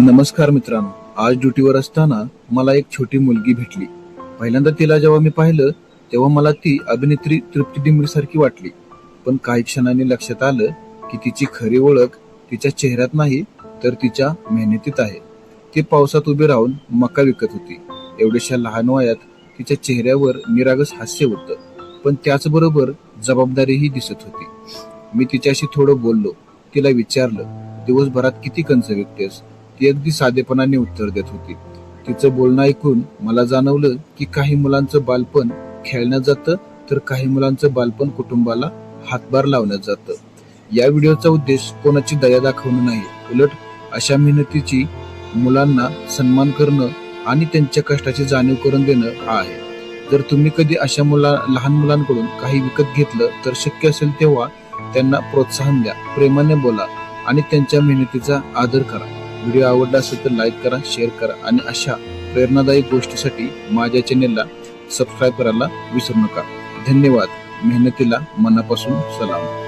नमस्कार मित्रांनो. आज ड्युटीवर असताना मला एक छोटी मुलगी भेटली. पहिल्यांदा तिला जेव्हा मी पाहिलं तेव्हा मला ती अभिनेत्री तृप्ती डिंगरे सारखी वाटली. पण काही क्षणांनी लक्षात आलं की तिची खरी ओळख तिच्या चेहऱ्यात नाही तर तिच्या मेहनतीत आहे. ती पावसात उभी राहून मका विकत होती. एवढ्याशा लहान वयात तिच्या चेहऱ्यावर निरागस हास्य होतं, पण त्याचबरोबर जबाबदारीही दिसत होती. मी तिच्याशी थोडं बोललो. तिला विचारलं, दिवसभरात किती कंच विकतेस? ती अगदी साधेपणाने उत्तर देत होती. तिचं बोलणं ऐकून मला जाणवलं की काही मुलांचं बालपण खेळण्यात जातं तर काही मुलांचं बालपण कुटुंबाला हातभार लावण्यात जातं. या व्हिडिओचा उद्देश कोणाची दया दाखवणं नाही, उलट अशा मेहनतीची मुलांना सन्मान करणं आणि त्यांच्या कष्टाची जाणीव करून देणं हा आहे. जर तुम्ही कधी अशा लहान मुलांकडून काही विकत घेतलं तर शक्य असेल तेव्हा त्यांना प्रोत्साहन द्या, प्रेमाने बोला आणि त्यांच्या मेहनतीचा आदर करा. व्हिडिओ आवडला असेल तर लाईक करा, शेअर करा आणि अशा प्रेरणादायी गोष्टीसाठी माझ्या चॅनेलला सबस्क्राईब करायला विसरू नका. धन्यवाद. मेहनतीला मनापासून सलाम.